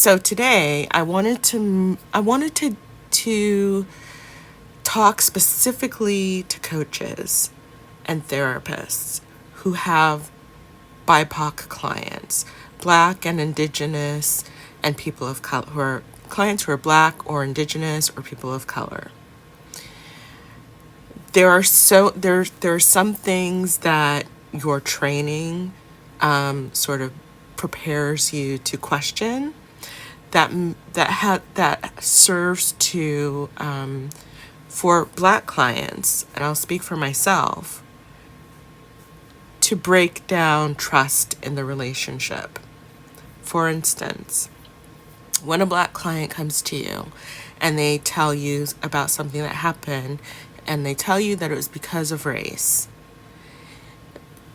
So today I wanted to talk specifically to coaches and therapists who have BIPOC clients, Black and Indigenous, and people of color, who are clients who are Black or Indigenous or people of color. There are some things that your training sort of prepares you to question that serves to for Black clients, and I'll speak for myself, to break down trust in the relationship. For instance, when a Black client comes to you and they tell you about something that happened and they tell you that it was because of race,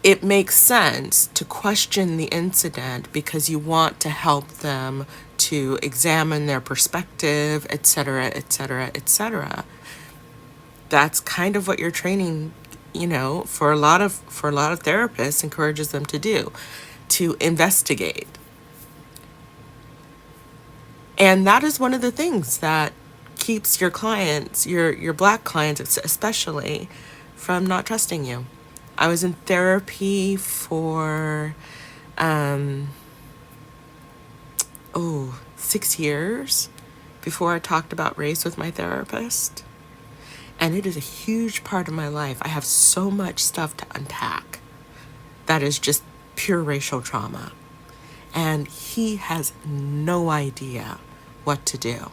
it makes sense to question the incident because you want to help them to examine their perspective, etc., etc., etc. That's kind of what your training, for a lot of therapists encourages them to do, to investigate. And that is one of the things that keeps your clients, your Black clients especially, from not trusting you. I was in therapy for 6 years before I talked about race with my therapist. And it is a huge part of my life. I have so much stuff to unpack that is just pure racial trauma. And he has no idea what to do.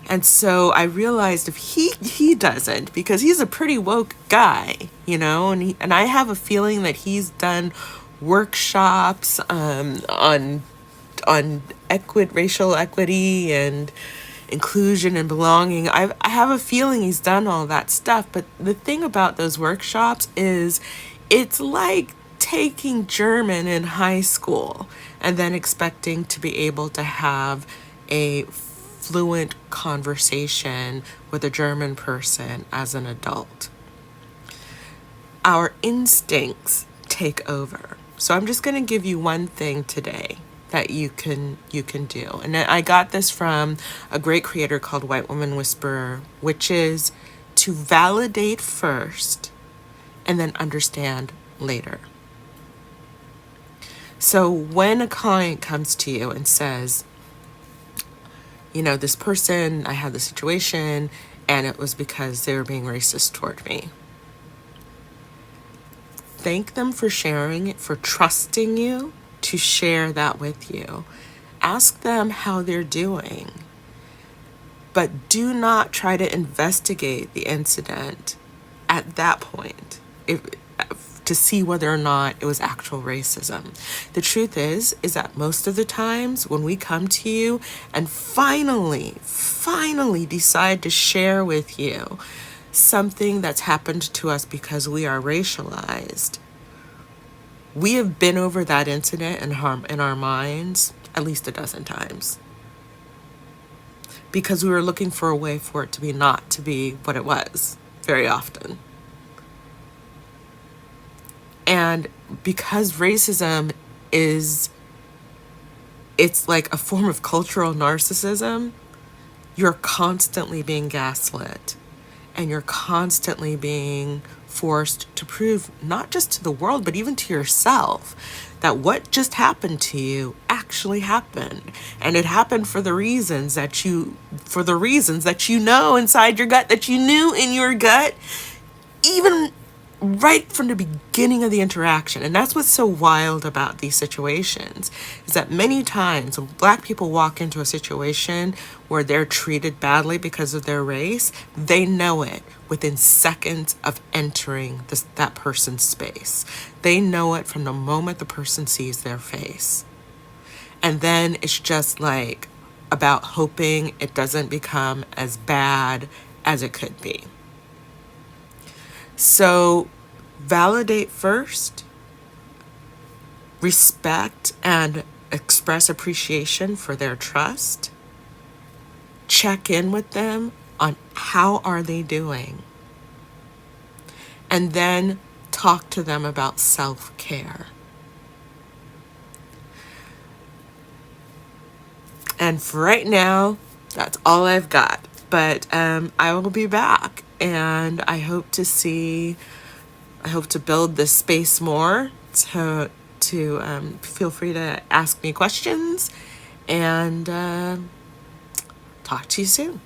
And so I realized if he doesn't, because he's a pretty woke guy, and I have a feeling that he's done workshops on racial equity and inclusion and belonging. I have a feeling he's done all that stuff. But the thing about those workshops is it's like taking German in high school and then expecting to be able to have a fluent conversation with a German person as an adult. Our instincts take over. So I'm just going to give you one thing today that you can do. And I got this from a great creator called White Woman Whisperer, which is to validate first and then understand later. So when a client comes to you and says, this person, I had this situation and it was because they were being racist toward me. Thank them for sharing it, for trusting you to share that with you. Ask them how they're doing. But do not try to investigate the incident at that point to see whether or not it was actual racism. The truth is that most of the times when we come to you and finally decide to share with you something that's happened to us because we are racialized, we have been over that incident in our minds at least a dozen times. Because we were looking for a way for it to be not to be what it was very often. And because racism it's like a form of cultural narcissism, you're constantly being gaslit and you're constantly being forced to prove not just to the world, but even to yourself that what just happened to you actually happened. And it happened for the reasons that you know inside your gut, that you knew in your gut, even right from the beginning of the interaction. And that's what's so wild about these situations, is that many times when Black people walk into a situation where they're treated badly because of their race, they know it within seconds of entering that person's space. They know it from the moment the person sees their face. And then it's just like about hoping it doesn't become as bad as it could be. So validate first, respect and express appreciation for their trust. Check in with them on how are they doing. And then talk to them about self-care. And for right now, that's all I've got. But I will be back, and I hope to build this space more to feel free to ask me questions, and talk to you soon.